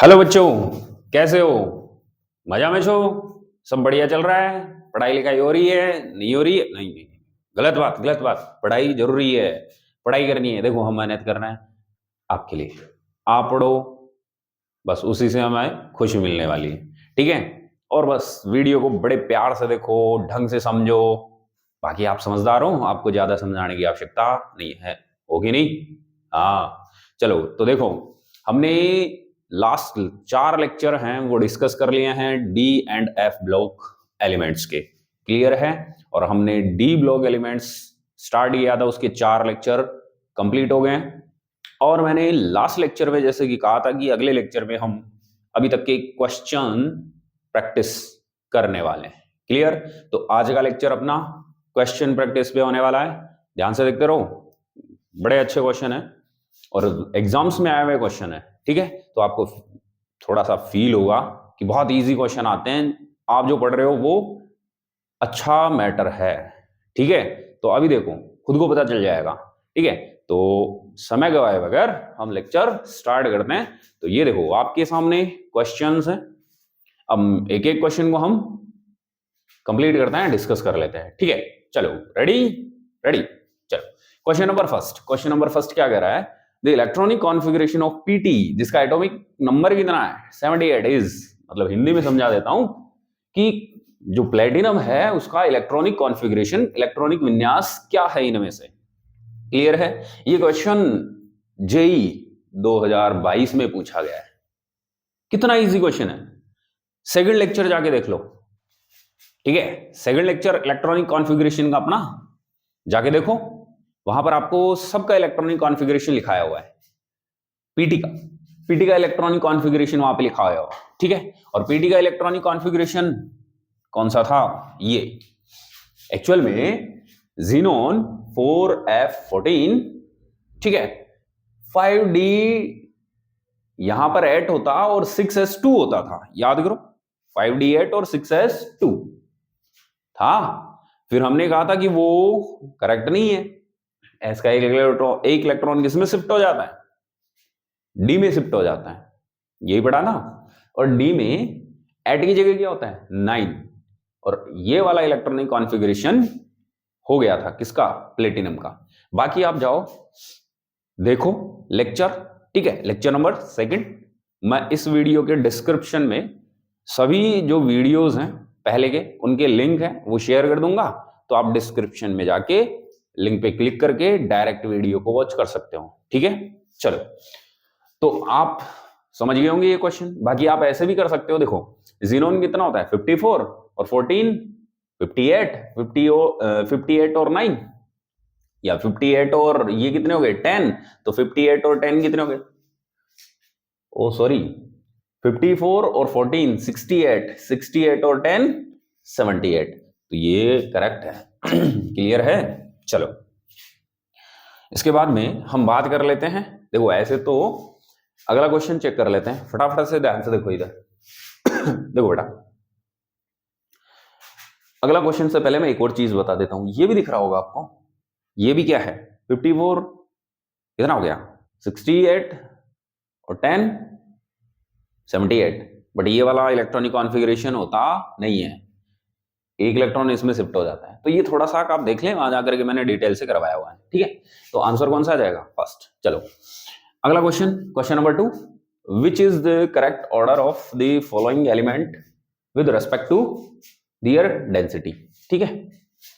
Hello बच्चों, कैसे हो? मजा में छो? सब बढ़िया चल रहा है? पढ़ाई लिखाई हो रही है? नहीं हो रही है? नहीं नहीं, गलत बात गलत बात। पढ़ाई जरूरी है, पढ़ाई करनी है। देखो, हम मेहनत करना है आपके लिए। आप पढ़ो, बस उसी से हमें खुशी मिलने वाली है। ठीक है? और बस वीडियो को बड़े प्यार से देखो, ढंग से समझो। बाकी आप समझदार हो, आपको ज्यादा समझाने की आवश्यकता नहीं है। होगी नहीं? हाँ। चलो तो देखो, हमने लास्ट 4 लेक्चर हैं वो डिस्कस कर लिए हैं D and F block elements के। क्लियर है? और हमने डी ब्लॉक एलिमेंट्स स्टार्ट किया था, उसके 4 लेक्चर कंप्लीट हो गए हैं। और मैंने लास्ट लेक्चर में जैसे कि कहा था कि अगले लेक्चर में हम अभी तक के क्वेश्चन प्रैक्टिस करने वाले हैं। क्लियर? तो आज का लेक्चर अपना क्वेश्चन प्रैक्टिस पे होने वाला है। ध्यान से देखते रहो, बड़े अच्छे क्वेश्चन है और एग्जाम्स में आए हुए क्वेश्चन है। ठीक है? तो आपको थोड़ा सा फील होगा कि बहुत इजी क्वेश्चन आते हैं, आप जो पढ़ रहे हो वो अच्छा मैटर है। ठीक है? तो अभी देखो, खुद को पता चल जाएगा। ठीक है? तो समय गवाए बगैर हम लेक्चर स्टार्ट करते हैं। तो ये देखो, आपके सामने क्वेश्चंस हैं। अब एक एक क्वेश्चन को हम कंप्लीट करते हैं, डिस्कस कर लेते हैं। ठीक है? चलो, रेडी? रेडी? चलो, क्वेश्चन नंबर फर्स्ट क्या कह रहा है? The electronic configuration of PT, जिसका एटॉमिक नंबर कितना है? 78 इज, मतलब हिंदी में समझा देता हूं कि जो प्लेटिनम है उसका इलेक्ट्रॉनिक कॉन्फ़िगरेशन, इलेक्ट्रॉनिक विन्यास क्या है इनमें से। क्लियर है? ये क्वेश्चन जेई 2022 में पूछा गया है। कितना इजी क्वेश्चन है, सेकंड लेक्चर जाके देख लो। ठीक है? सेकंड लेक्चर इलेक्ट्रॉनिक कॉन्फ़िगरेशन का अपना जाके देखो, वहां पर आपको सबका इलेक्ट्रॉनिक कॉन्फ़िगरेशन लिखाया हुआ है। पीटी का इलेक्ट्रॉनिक कॉन्फ़िगरेशन वहां पे लिखा हुआ है। ठीक है? और पीटी का इलेक्ट्रॉनिक कॉन्फ़िगरेशन कौन सा था? ये एक्चुअल में Xenon 4F14। ठीक है? 5D यहां पर 8 होता और 6s2 होता था, याद करो। 5D8 और 6s2 था। फिर हमने कहा था कि वो करेक्ट नहीं है। एस का एक इलेक्ट्रॉन किसमें शिफ्ट हो जाता है? डी में शिफ्ट हो जाता है, यही पढ़ा ना। और डी में एट की जगह क्या होता है? 9। और ये वाला इलेक्ट्रॉनिक कॉन्फ़िगरेशन हो गया था किसका? प्लेटिनम का। बाकी आप जाओ देखो लेक्चर। ठीक है? Lecture number second. मैं इस वीडियो के डिस्क्रिप्शन में सभी जो वीडियोस हैं पहले के, उनके लिंक है वो शेयर कर दूंगा। तो आप डिस्क्रिप्शन में जाके लिंक पे क्लिक करके डायरेक्ट वीडियो को वॉच कर सकते हो। ठीक है? चलो, तो आप समझ गए होंगे ये क्वेश्चन। बाकी आप ऐसे भी कर सकते हो, देखो जीनोन कितना होता है? 54 और 14, 58, 58 और 9, या 58 और ये कितने हो गए? 10। तो 58 और 10 कितने हो गए? ओ सॉरी, 54 और 14 68, 68 और 10 78। तो ये करेक्ट है। क्लियर है? चलो, इसके बाद में हम बात कर लेते हैं। देखो ऐसे तो अगला क्वेश्चन चेक कर लेते हैं फटाफट से, ध्यान से देखो इधर। देखो बेटा, अगला क्वेश्चन से पहले मैं एक और चीज बता देता हूं। ये भी दिख रहा होगा आपको, ये भी क्या है? 54 कितना हो गया? 68 और 10 78। बट ये वाला इलेक्ट्रॉनिक कॉन्फ़िगरेशन होता नहीं है, एक इलेक्ट्रॉन इसमें शिफ्ट हो जाता है। तो ये थोड़ा सा आप देख लें, वहां जाकर के मैंने डिटेल से करवाया हुआ है। ठीक है? तो आंसर कौन सा आ जाएगा? फर्स्ट। चलो, अगला question, question number 2। Which is the correct order of the following element with respect to their density? ठीक है?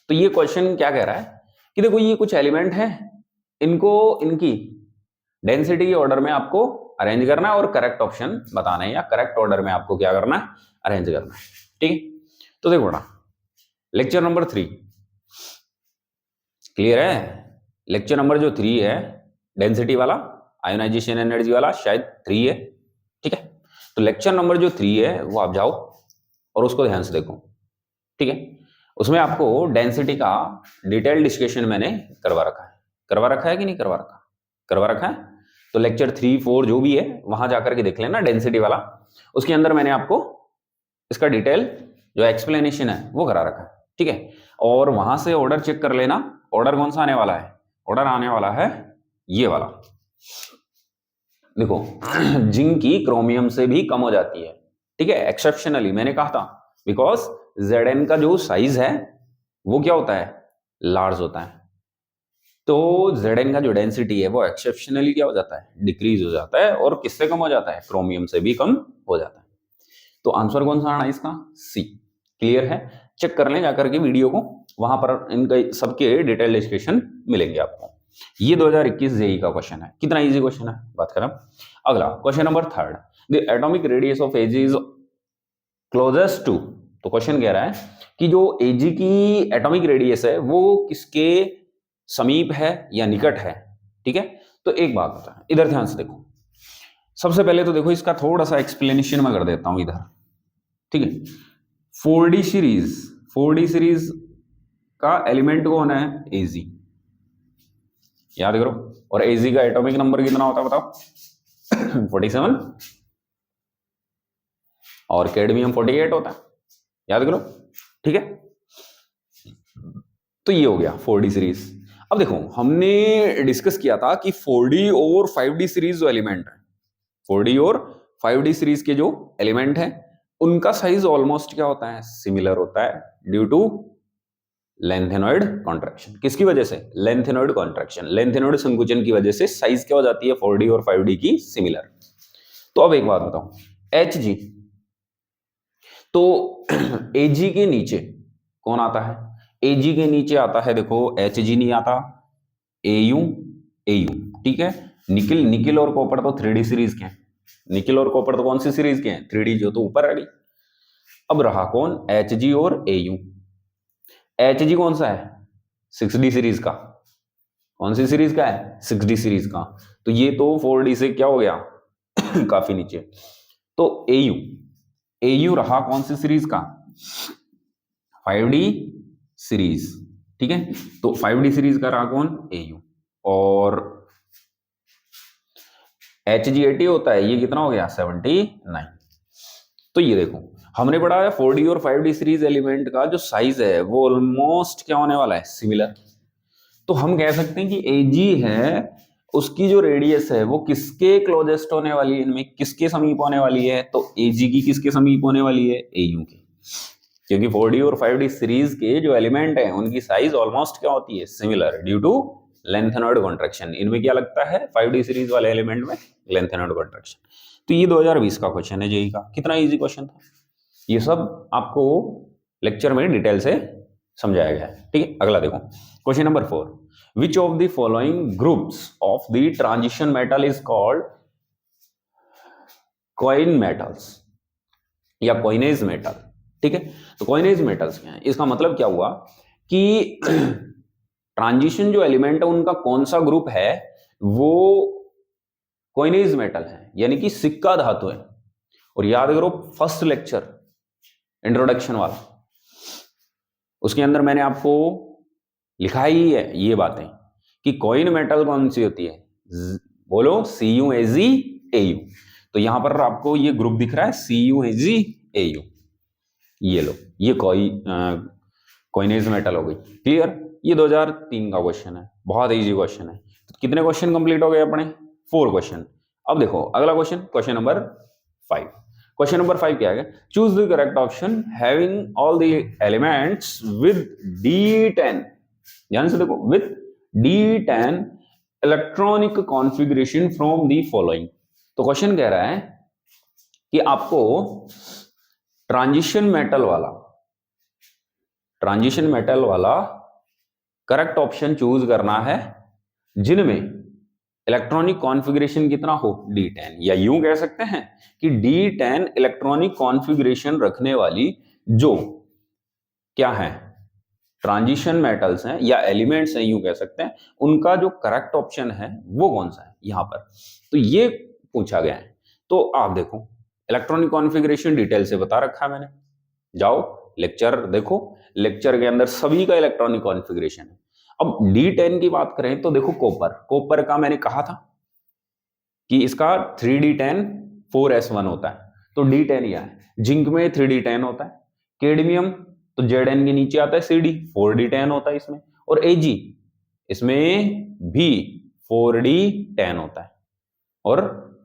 तो ये क्वेश्चन क्या कह रहा है कि देखो ये कुछ एलिमेंट है, इनको इनकी डेंसिटी के ऑर्डर में आपको अरेंज करना है और करेक्ट ऑप्शन बताना है, या करेक्ट ऑर्डर में आपको क्या करना है? अरेंज करना है। ठीक है? तो देखो ना, लेक्चर नंबर 3 क्लियर है? लेक्चर नंबर जो 3 है डेंसिटी वाला, आयोनाइजेशन एनर्जी वाला, शायद 3 है। ठीक है? तो लेक्चर नंबर जो 3 है वो आप जाओ और उसको ध्यान से देखो। ठीक है? उसमें आपको डेंसिटी का डिटेल डिस्कशन मैंने करवा रखा है। करवा रखा है कि नहीं करवा रखा? करवा रखा है। तो लेक्चर 3, 4 जो भी है वहां जाकर के देख लेना, डेंसिटी वाला। उसके अंदर मैंने आपको इसका डिटेल जो एक्सप्लेनेशन है वो करा रखा है। ठीक है? और वहां से ऑर्डर चेक कर लेना। ऑर्डर कौन सा आने वाला है? ऑर्डर आने वाला है ये वाला। देखो जिंक की क्रोमियम से भी कम हो जाती है, ठीक है, एक्सेप्शनली मैंने कहा था, बिकॉज Zn का जो साइज है वो क्या होता है, लार्ज होता है, तो Zn का जो डेंसिटी है वो एक्सेप्शनली क्या हो जाता है, डिक्रीज हो जाता है, और किससे कम हो जाता है, क्रोमियम से भी कम हो जाता है। तो आंसर कौन सा आना इसका, सी। क्लियर है, चेक कर लें जाकर के वीडियो को, वहां पर इनका सबके डिटेल डिस्कशन मिलेंगे आपको। ये 2021 जेई का क्वेश्चन है, कितना इजी क्वेश्चन है, बात करें। अगला question number 3, the atomic radius of एज इज क्लोजेस्ट टू। तो क्वेश्चन कह रहा है कि जो एजी की एटॉमिक रेडियस है वो किसके समीप है या निकट है, ठीक है। तो एक बात होता है, इधर ध्यान से देखो, सबसे पहले तो देखो इसका थोड़ा सा एक्सप्लेनेशन मैं कर देता हूं इधर, ठीक है। 4D सीरीज, 4D सीरीज का एलिमेंट कौन है, एजी, याद करो। और एजी का एटॉमिक नंबर कितना होता है बताओ 47, और कैडमियम 48 होता है, याद करो, ठीक है। तो ये हो गया 4D सीरीज। अब देखो हमने डिस्कस किया था कि 4D और 5D सीरीज जो एलिमेंट है, 4D और 5D सीरीज के जो एलिमेंट है उनका साइज ऑलमोस्ट क्या होता है, सिमिलर होता है, ड्यू टू लेंथेनॉइड कॉन्ट्रैक्शन। किसकी वजह से, लेंथेनॉइड कॉन्ट्रैक्शन, लेंथेनॉइड संकुचन की वजह से साइज क्या हो जाती है 4D और 5D की सिमिलर। तो अब एक बात बताओ, Hg, तो Ag के नीचे कौन आता है, Ag के नीचे आता है, देखो Hg नहीं आता, Au, Au, ठीक है। निकिल, निकिल और कॉपर तो 3D सीरीज के हैं, निकिल और कॉपर तो कौन सी सीरीज के हैं, 3D, जो तो ऊपर आ गई। अब रहा कौन, Hg और Au। Hg कौन सा है, 6D सीरीज का, कौन सी सीरीज का है, 6D सीरीज का, तो ये तो 4D से क्या हो गया काफी नीचे। तो Au, Au रहा कौन सी सीरीज का, 5D सीरीज, ठीक है। तो 5D सीरीज का रहा कौन, Au, और Hg80 होता है, ये कितना हो गया 79। तो ये देखो हमने पढ़ा है 4D और 5D सीरीज एलिमेंट का जो साइज है वो ऑलमोस्ट क्या होने वाला है, सिमिलर। तो हम कह सकते हैं कि Ag है, उसकी जो रेडियस है वो किसके क्लोजेस्ट होने वाली है, इनमें किसके समीप होने वाली है, तो Ag की किसके समीप होने वाली है, Au के, क्योंकि 4D और 5D सीरीज के जो एलिमेंट है उनकी साइज ऑलमोस्ट क्या होती है, similar, due to lanthanoid contraction. इनमें क्या लगता है, 5D सीरीज वाले एलिमेंट में लेंथेनॉइड कॉन्ट्रैक्शन। तो ये 2020 का क्वेश्चन है जेई का, कितना इजी क्वेश्चन था। ये सब आपको लेक्चर में डिटेल से समझाया गया है, ठीक है। अगला देखो question number 4, which of the following groups of the transition metal is called coin metals या कॉइनेज मेटल, ठीक है। तो कॉइनेज मेटल्स क्या है, इसका मतलब क्या हुआ कि ट्रांजिशन जो एलिमेंट है उनका कौन सा ग्रुप है वो कॉइनेज मेटल है, यानी कि सिक्का धातु है। और याद करो फर्स्ट लेक्चर इंट्रोडक्शन वाला, उसके अंदर मैंने आपको लिखा ही है ये बातें कि कॉइन मेटल कौन सी होती है, बोलो CuAgAu। तो यहां पर आपको ये ग्रुप दिख रहा है CuAgAu, ये लो, ये कॉइनेज मेटल हो गई, क्लियर। ये 2003 का क्वेश्चन है, बहुत इजी क्वेश्चन है। तो कितने क्वेश्चन कंप्लीट हो गए अपने, 4 क्वेश्चन। अब देखो अगला question, question number 5। Question number 5 क्या है, choose the correct option having all the elements with D10, ध्यान से देखो, with D10 electronic configuration from the following. तो क्वेश्चन कह रहा है कि आपको ट्रांजिशन मेटल वाला करेक्ट ऑप्शन चूज करना है जिनमें इलेक्ट्रॉनिक कॉन्फ़िगरेशन कितना हो, D10, या यूं कह सकते हैं कि D10 इलेक्ट्रॉनिक कॉन्फ़िगरेशन रखने वाली जो क्या है, ट्रांजिशन मेटल्स हैं या एलिमेंट्स हैं, यूं कह सकते हैं, उनका जो करेक्ट ऑप्शन है वो कौन सा है यहां पर। तो ये पूछा गया है। तो आप देखो इलेक्ट्रॉनिक कॉन्फ़िगरेशन डिटेल से बता रखा है मैंने, जाओ लेक्चर देखो, लेक्चर के अंदर सभी का इलेक्ट्रॉनिक कॉन्फ़िगरेशन है। अब D10 की बात करें तो देखो कॉपर का मैंने कहा था कि इसका 3D10 4s1 होता है, तो D10 यह है। जिंक में 3D10 होता है, कैडमियम तो Zn के नीचे आता है CD, 4D10 होता है इसमें, और Ag इसमें भी 4D10 होता है, और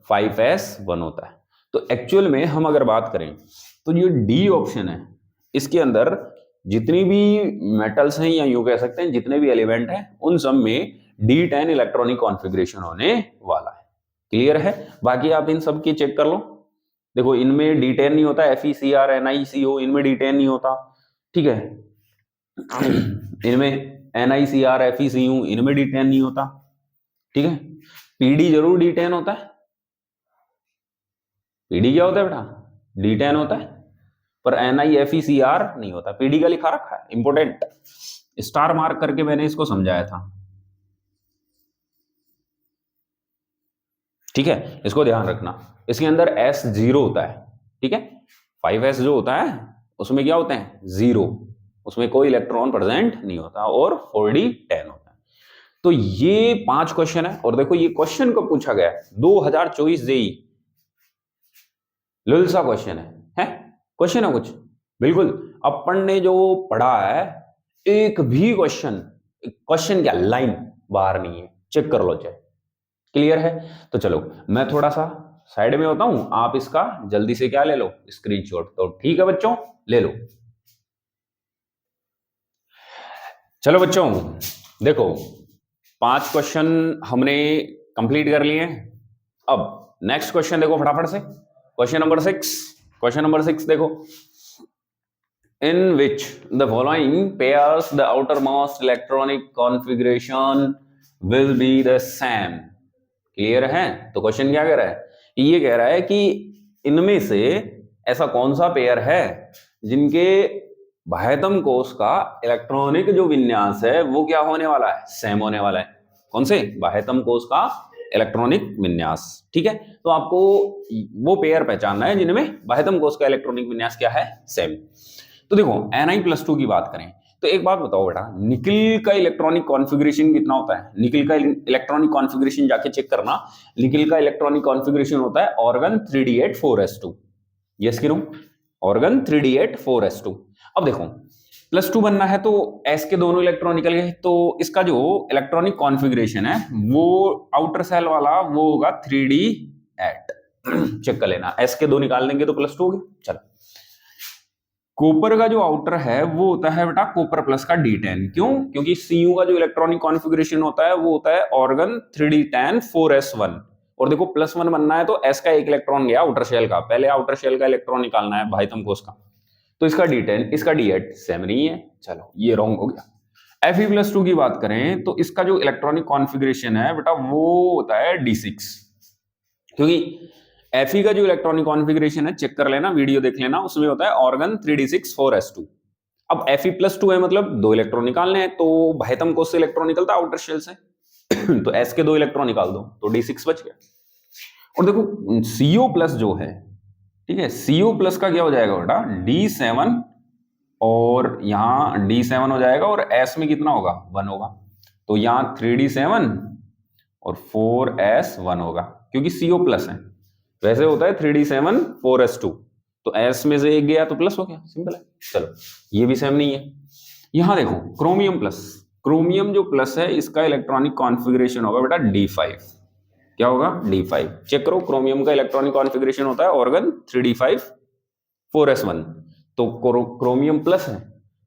5s1 होता है। तो एक्चुअल में हम अगर बात करें तो ये डी ऑप्शन है, इसके अंदर जितनी भी मेटल्स हैं या यूं कह सकते हैं जितने भी एलिमेंट हैं उन सब में D10 इलेक्ट्रॉनिक कॉन्फ़िगरेशन होने वाला है। क्लियर है? बाकी आप इन सब की चेक कर लो। देखो इनमें D10 नहीं होता, FeCr NiCO इनमें D10 नहीं होता, ठीक है। इनमें NiCr FeCu इनमें D10 नहीं होता, ठीक है। PD जरूर D10 होता है। PD क्या होता है बेटा? D10 होता है, पर NiFeCr नहीं होता। PD का लिखा रखा है, इंपोर्टेंट, स्टार मार्क करके मैंने इसको समझाया था, ठीक है। इसको ध्यान रखना। इसके अंदर S0 होता है, ठीक है। 5s जो होता है उसमें क्या होते हैं? 0, उसमें कोई इलेक्ट्रॉन प्रेजेंट नहीं होता, और 4D10 होता है। तो ये 5 क्वेश्चन है। और देखो ये क्वेश्चन कब पूछा गया है? 2024 जेई, लुलसा क्वेश्चन है क्वेश्चन है कुछ बिल्कुल। अपन ने जो पढ़ा है एक भी क्वेश्चन क्या लाइन बाहर नहीं है, चेक कर लो चाहे। क्लियर है? तो चलो मैं थोड़ा सा साइड में होता हूं, आप इसका जल्दी से क्या ले लो, स्क्रीनशॉट। तो ठीक है बच्चों, ले लो। चलो बच्चों देखो 5 क्वेश्चन हमने कंप्लीट कर लिए। अब नेक्स्ट क्वेश्चन देखो फटाफट से, क्वेश्चन नंबर 6। क्वेश्चन नंबर 6 देखो, in which the following pairs the outermost electronic configuration will be the same। Clear है? तो क्वेश्चन क्या कह रहा है? ये कह रहा है कि इनमें से ऐसा कौन सा पेयर है जिनके बाह्यतम कोश का इलेक्ट्रॉनिक जो विन्यास है वो क्या होने वाला है? सेम होने वाला है। कौन से? बाह्यतम कोश का इलेक्ट्रॉनिक विन्यास, ठीक है। तो आपको वो पेयर पहचानना है जिनमें बाह्यतम कोश का इलेक्ट्रॉनिक विन्यास क्या है? सेम। तो देखो Ni+2 की बात करें तो एक बात बताओ बेटा, निकिल का इलेक्ट्रॉनिक कॉन्फ़िगरेशन कितना होता है? निकिल का इलेक्ट्रॉनिक कॉन्फ़िगरेशन जाके चेक करना। निकिल का इलेक्ट्रॉनिक कॉन्फ़िगरेशन होता है ऑर्गन 3d8 4s2। यस कि नो? Organ 3d8 4s2। अब देखो +2 बनना है तो s के दोनों इलेक्ट्रॉन निकल गए, तो इसका जो इलेक्ट्रॉनिक कॉन्फ़िगरेशन है वो आउटर सेल वाला वो होगा 3d8। चेक कर लेना, s के 2 निकाल देंगे तो +2 हो गया। चलो कॉपर का जो आउटर है वो होता है बेटा कॉपर प्लस का D10। क्यों? क्योंकि Cu का जो इलेक्ट्रॉनिक कॉन्फ़िगरेशन होता है वो होता है ऑर्गन 3d10 4s1। और देखो +1 बनना है तो s का एक इलेक्ट्रॉन गया आउटर शेल का, पहले आउटर शेल का इलेक्ट्रॉन निकालना है बाह्यतम कोश का, तो इसका D10 इसका D8 सेम नहीं है। चलो ये रॉन्ग हो गया। Fe+2 की बात करें तो इसका जो इलेक्ट्रॉनिक कॉन्फ़िगरेशन है बेटा वो होता है D6। क्योंकि Fe का जो इलेक्ट्रॉनिक कॉन्फ़िगरेशन है चेक कर लेना, वीडियो देख लेना, उसमें होता है ऑर्गन 3d6 4s2। अब Fe+2 है मतलब 2 इलेक्ट्रॉन निकालने हैं, तो बाह्यतम कोश से इलेक्ट्रॉन निकलता है आउटर शेल से। तो s के 2 इलेक्ट्रॉन निकाल दो तो D6 बच गया। और देखो Co+ जो है, ठीक है, Co+ का क्या हो जाएगा बेटा? D7, और यहाँ D7 हो जाएगा और s में कितना होगा? 1 होगा। तो यहाँ 3d7 और 4s1 होगा क्योंकि Co+ है। वैसे होता है 3d7 4s2, तो s में से एक गया तो प्लस हो गया, सिंपल है। चलो ये भी सेम नहीं है। यहां देखो क्रोमियम प्लस, क्रोमियम जो प्लस है इसका इलेक्ट्रॉनिक कॉन्फ़िगरेशन होगा बेटा D5। क्या होगा? D5। चेक करो क्रोमियम का इलेक्ट्रॉनिक कॉन्फ़िगरेशन होता है ऑर्गन 3d5 4s1। तो क्रोमियम प्लस है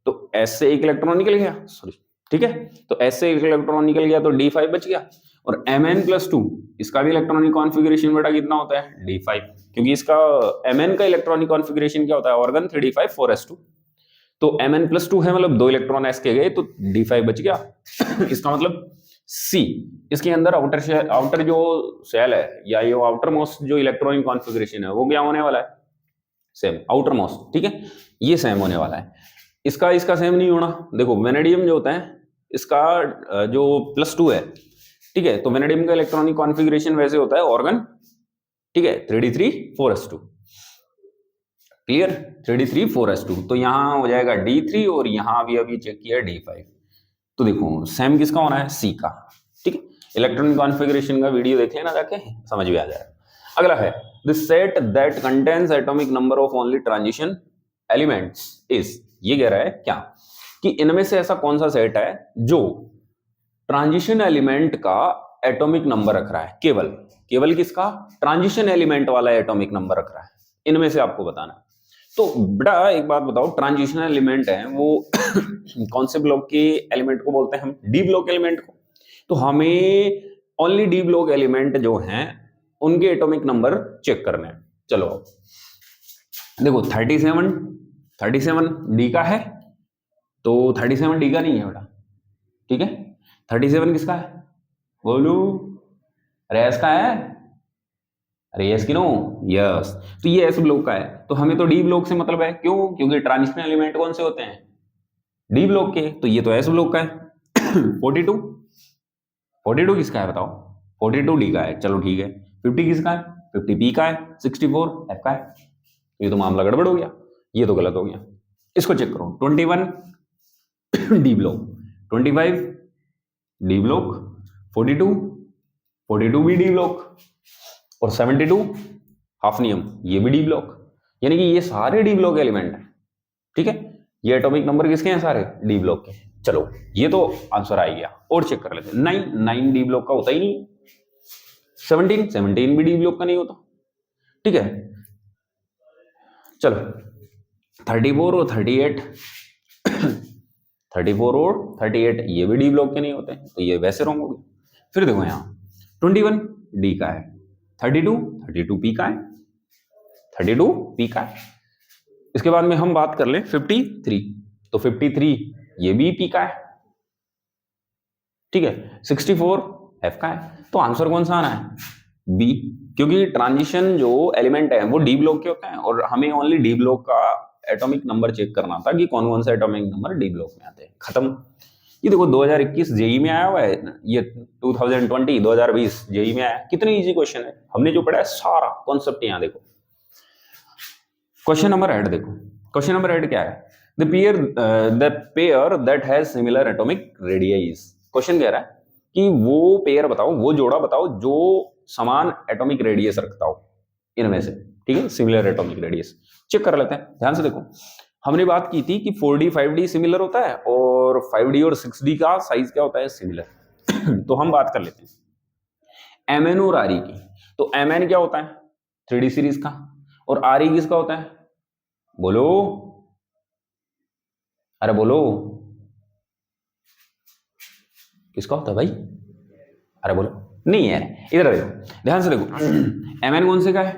तो s से एक इलेक्ट्रॉन निकल गया, सॉरी, ठीक है। तो s से एक इलेक्ट्रॉन निकल गया तो D5 बच गया। और Mn+2 इसका भी इलेक्ट्रॉनिक कॉन्फ़िगरेशन बेटा कितना होता है? D5। क्योंकि इसका Mn का इलेक्ट्रॉनिक कॉन्फ़िगरेशन क्या होता है? Organ 3d5 4s2। तो Mn+2 है मतलब 2 इलेक्ट्रॉन s के गए तो D5 बच गया। इसका मतलब C, इसके अंदर आउटर जो सेल है या ये आउटर मोस्ट जो इलेक्ट्रॉनिक कॉन्फ़िगरेशन है वो क्या होने वाला है? सेम, आउटर मोस्ट, ठीक है, ये सेम होने वाला है। इसका सेम नहीं होना। देखो वेनेडियम जो होता है इसका जो +2 है, ठीक है, तो वेनेडियम का इलेक्ट्रॉनिक कॉन्फ़िगरेशन वैसे होता है ऑर्गन, ठीक है, 3d3 4s2। Clear? 3d3 4s2। तो यहां हो जाएगा D3 और यहां भी अभी चेक किया D5। तो देखो सेम किसका होना है? C का, ठीक है। इलेक्ट्रॉनिक कॉन्फ़िगरेशन का वीडियो देख लेना जाके, समझ में आ जाएगा। अगला है the set that contains atomic number of only transition elements is. ये कह रहा है क्या कि इनमें से ऐसा कौन सा सेट है जो ट्रांजिशन एलिमेंट का एटॉमिक नंबर रख रहा है, केवल केवल किसका, ट्रांजिशन एलिमेंट वाला एटॉमिक नंबर रख रहा है, इनमें से आपको बताना है। तो बेटा एक बात बताओ, ट्रांजिशन एलिमेंट है वो कौन से ब्लॉक के एलिमेंट को बोलते हैं हम, डी ब्लॉक एलिमेंट को। तो हमें ओनली डी ब्लॉक एलिमेंट जो हैं उनके एटॉमिक नंबर चेक करने हैं। चलो देखो 37 डी का है, तो 37 डी का नहीं है बेटा, ठीक है। 37 किसका है बोलू, अरे एस का है, अरे एस की नो, यस, तो ये एस ब्लॉक का है, तो हमें तो डी ब्लॉक से मतलब है, क्यों, क्योंकि ट्रांजिशन एलिमेंट कौन से होते हैं, डी ब्लॉक के, तो ये तो एस ब्लॉक का है। 42 किसका है बताओ, 42 डी का है, चलो ठीक है। 50 किसका है, 50 पी का है। 64 एफ का है। ये तो मामला गड़बड़ हो गया, ये तो गलत हो गया, इसको चेक करो। 21 डी ब्लॉक, 25 डी ब्लॉक, 42 भी डी ब्लॉक, और 72 हाफनियम, ये भी डी ब्लॉक, यानी कि ये सारे डी ब्लॉक एलिमेंट है, ठीक है। ये एटॉमिक नंबर किसके हैं, सारे डी ब्लॉक के। चलो ये तो आंसर आ गया, और चेक कर लेते हैं। 9 डी ब्लॉक का होता ही नहीं। 17 भी डी ब्लॉक का नहीं होता, ठीक है। चलो 34 और 38 34 और 38 ये भी डी ब्लॉक के नहीं होते, तो ये वैसे रॉन्ग हो गए। फिर देखो यहाँ 21 डी का है, 32 पी का है, 32 पी का है। इसके बाद में हम बात कर ले 53, तो 53 ये भी पी का है, ठीक है। 64 एफ का है, तो आंसर कौन सा आना है, बी, क्योंकि ट्रांजिशन जो एलिमेंट है वो डी ब्लॉक के होते हैं, और हमें ओनली डी ब्लॉक का एटॉमिक नंबर चेक करना था कि कौन कौन सा एटॉमिक नंबर डी ब्लॉक में आते हैं, खत्म। ये देखो 2021 जेई में आया हुआ है, ये 2020 जेई में आया, कितनी इजी क्वेश्चन है, हमने जो पढ़ा है सारा कॉन्सेप्ट यहाँ देखो। क्वेश्चन नंबर 8 देखो, क्वेश्चन नंबर 8 क्या है, the pair that has similar atomic radius. Question कह रहा है कि वो पेयर बताओ, वो जोड़ा बताओ जो समान एटॉमिक रेडियस रखता हो इनमें से, ठीक है, सिमिलर एटॉमिक रेडियस। चेक कर लेते हैं, ध्यान से देखो। हमने बात की थी कि 4D 5D सिमिलर होता है, और 5D और 6D का साइज क्या होता है, सिमिलर। तो हम बात कर लेते हैं MN और RE की। तो MN क्या होता है, 3D सीरीज का, और RE किसका होता है, बोलो, अरे बोलो, किसका होता है भाई, अरे बोलो, नहीं है, इधर देखो, ध्यान से देखो। MN कौन से का है,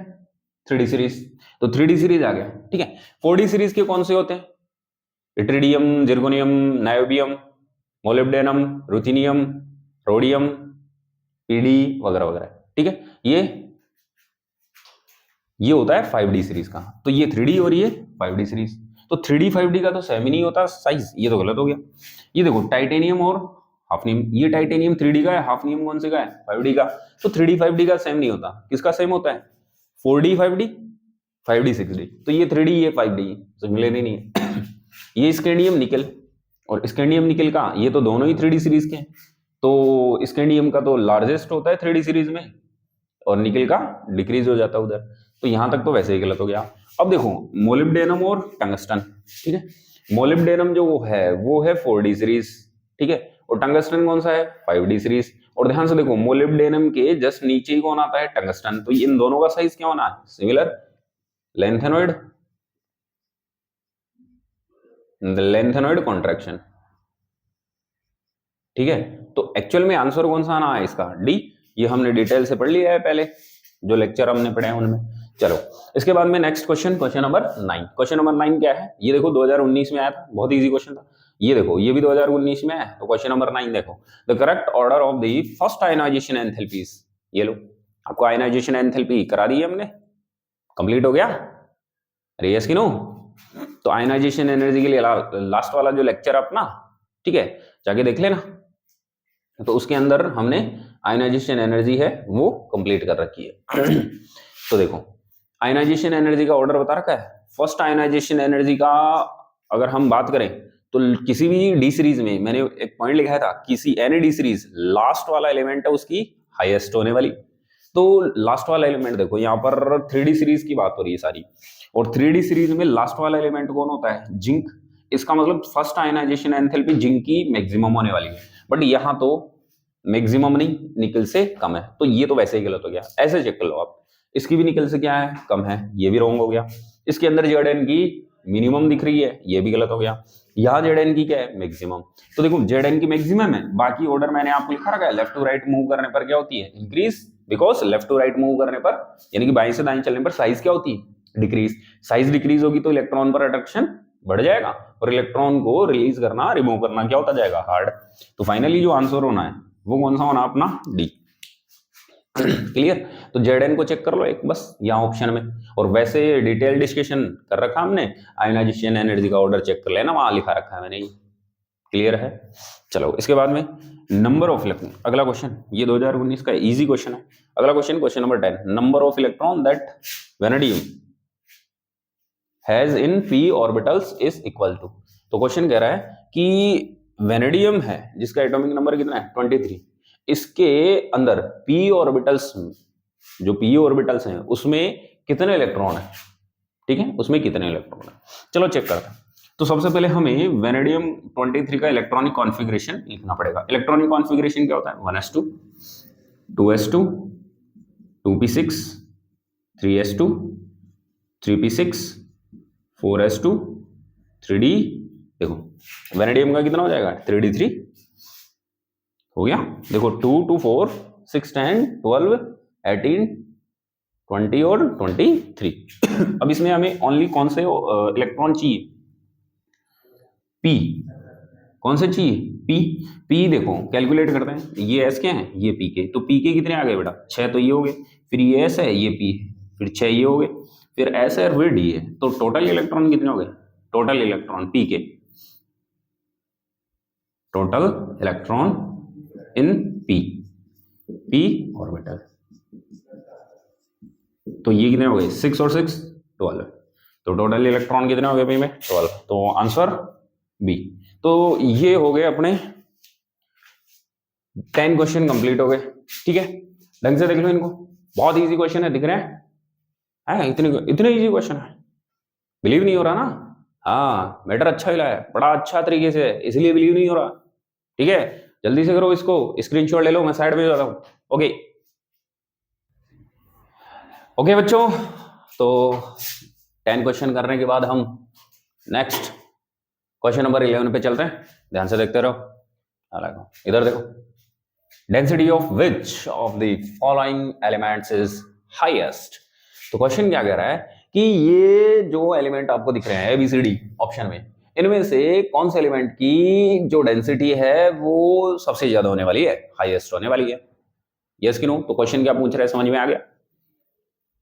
3D सीरीज, तो 3D सीरीज आ गया, ठीक है। 4D सीरीज के कौन से होते हैं, इट्रिडियम, जिर्कोनियम, नायोबियम, मोलिब्डेनम, रुथिनियम, रोडियम, पीडी वगैरह वगैरह, ठीक है। ये होता है 5D सीरीज का, तो ये 3D और ये 5D सीरीज, तो 3D 5D का तो सेम ही नहीं होता साइज, ये तो गलत हो गया। ये देखो टाइटेनियम और हाफनियम, ये टाइटेनियम 3D का है, हाफनियम कौन से का है, 5D का, तो 3D 5D का सेम नहीं होता, किसका सेम होता है, 4D 5D, 5D 6D, तो ये 3D ये 5D, सिमिलर ही नहीं है। ये स्कैंडियम निकल और स्कैंडियम निकल का, ये तो दोनों ही 3D सीरीज के हैं, तो स्कैंडियम का तो लार्जेस्ट होता है 3D सीरीज में, और निकल का डिक्रीज हो जाता है उधर, तो यहां तक तो वैसे ही गलत हो गया। अब देखो मोलिब्डेनम और टंगस्टन, ठीक है। मोलिब्डेनम जो है वो है 4D सीरीज, ठीक है, और टंगस्टन कौन सा है, 5D सीरीज। और ध्यान से देखो मोलिब्डेनम के जस्ट नीचे ही कौन आता है, टंगस्टन, तो इन दोनों का साइज क्या होना है, सिमिलर, लेंथेनॉइड कॉन्ट्रैक्शन, ठीक है। तो एक्चुअल में आंसर कौन सा आना है इसका, डी, ये हमने डिटेल से पढ़ लिया है पहले जो लेक्चर हमने पढ़े हैं उनमें। चलो इसके बाद में next question, question number 9। Question number 9 क्या है, ये देखो 2019 में आया था, बहुत इजी क्वेश्चन था, ये देखो ये भी 2019 में आया, तो क्वेश्चन नंबर 9 देखो, the correct order of the first ionisation enthalpies. ये लो आपको आयनाइजेशन एंथैल्पी करा दी है हमने, कंप्लीट हो गया, अरे यस कि नो। तो आयनाइजेशन एनर्जी के लिए लास्ट वाला जो लेक्चर अपना, ठीक है, जाके देख लेना, तो उसके अंदर हमने आयनाइजेशन एनर्जी है वो कंप्लीट कर रखी है। तो देखो आयनाइजेशन एनर्जी का ऑर्डर बता रखा है। फर्स्ट आयनाइजेशन एनर्जी का अगर हम बात करें तो किसी भी डी सीरीज में, मैंने एक पॉइंट लिखा था, किसी एनी डी सीरीज लास्ट वाला एलिमेंट है उसकी हाईएस्ट होने वाली। तो लास्ट वाला एलिमेंट देखो यहाँ पर 3D सीरीज की बात हो रही है सारी, और 3D सीरीज में लास्ट वाला एलिमेंट कौन होता है, जिंक। इसका मतलब फर्स्ट आयनाइजेशन एंथैल्पी जिंक की मैक्सिमम होने वाली है, बट यहाँ तो मैक्सिमम नहीं, निकल से कम है, तो ये तो वैसे ही गलत हो गया। ऐसे चेक कर लो आप, इसकी भी निकल से क्या है, कम है, ये भी रॉन्ग हो गया। इसके अंदर जेड की मिनिमम दिख रही है, ये भी गलत हो गया। यहाँ जेड की क्या है, मैक्सिमम। तो देखो जेड की मैक्सिमम है, बाकी ऑर्डर मैंने आपको लिखा रखा है, लेफ्ट टू राइट मूव करने पर क्या होती है, increase, because left to right move करने पर यानी कि बाएं से दाएं चलने पर साइज क्या होती है, डिक्रीज। साइज डिक्रीज होगी तो इलेक्ट्रॉन पर अट्रैक्शन बढ़ जाएगा, और इलेक्ट्रॉन को रिलीज करना, रिमूव करना क्या होता जाएगा, हार्ड। तो फाइनली जो आंसर होना है वो कौन सा होना, अपना डी। क्लियर। तो जेड को चेक कर लो एक बस यहाँ ऑप्शन में, और वैसे डिटेल डिस्कशन कर रखा हमने, आयोनाइजेशन एनर्जी का ऑर्डर चेक कर लेना, वहां लिखा रखा है मैंने। क्लियर है। चलो इसके बाद में नंबर ऑफ इलेक्ट्रॉन, अगला क्वेश्चन, ये 2019 का इजी क्वेश्चन है। अगला question, question number 10, number of electron that vanadium has in p orbitals is equal to. तो क्वेश्चन कह रहा है कि वेनेडियम है जिसका एटॉमिक नंबर कितना है, 23, इसके अंदर p ऑर्बिटल्स, जो p ऑर्बिटल्स हैं उसमें कितने इलेक्ट्रॉन है, ठीक है, उसमें कितने इलेक्ट्रॉन है। चलो चेक करते हैं। तो सबसे पहले हमें वेनेडियम 23 का इलेक्ट्रॉनिक कॉन्फ़िगरेशन लिखना पड़ेगा। इलेक्ट्रॉनिक कॉन्फ़िगरेशन क्या होता है, 1s2, 2s2, 2p6, 3s2, 3p6, 4s2, 3d, देखो वेनेडियम का कितना हो जाएगा, 3d3 हो गया। देखो 2 2 4 6 10 12 18 20 और 23। अब इसमें हमें ओनली कौन से इलेक्ट्रॉन चाहिए, p, कौन से चाहिए, p देखो कैलकुलेट करते हैं, ये s क्या है, ये p के, तो p के कितने आ गए बेटा, 6, तो ये हो गए, फिर ये s है, ये p है, फिर 6 ये हो गए, फिर s है और फिर d है, तो टोटल इलेक्ट्रॉन कितने हो गए, टोटल इलेक्ट्रॉन p के, total electron in p orbital, तो ये कितने हो गए, 6 और 6 12, तो टोटल इलेक्ट्रॉन कितने हो गए p में, 12, तो आंसर बी। तो ये हो गए अपने 10 क्वेश्चन कंप्लीट हो गए, ठीक है। ढंग से देख लो इनको, बहुत इजी क्वेश्चन है, दिख रहे हैं, इतने इजी क्वेश्चन है, बिलीव नहीं हो रहा ना, हाँ मैटर अच्छा हिला है, बड़ा अच्छा तरीके से, इसलिए बिलीव नहीं हो रहा, ठीक है। जल्दी से करो इसको, स्क्रीनशॉट ले लो, मैं साइड में जाता हूं। ओके ओके बच्चों, तो 10 क्वेश्चन करने के बाद हम नेक्स्ट क्वेश्चन नंबर 11 पे चलते हैं। ध्यान से देखते रहो, इधर देखो, density of which of the following elements is highest. तो क्वेश्चन क्या कह रहा है कि ये जो एलिमेंट आपको दिख रहे हैं ABCD ऑप्शन में, इनमें से कौन से एलिमेंट की जो डेंसिटी है वो सबसे ज्यादा होने वाली है, हाईएस्ट होने वाली है, यस कि नो। तो क्वेश्चन क्या पूछ रहा है, समझ में आ गया,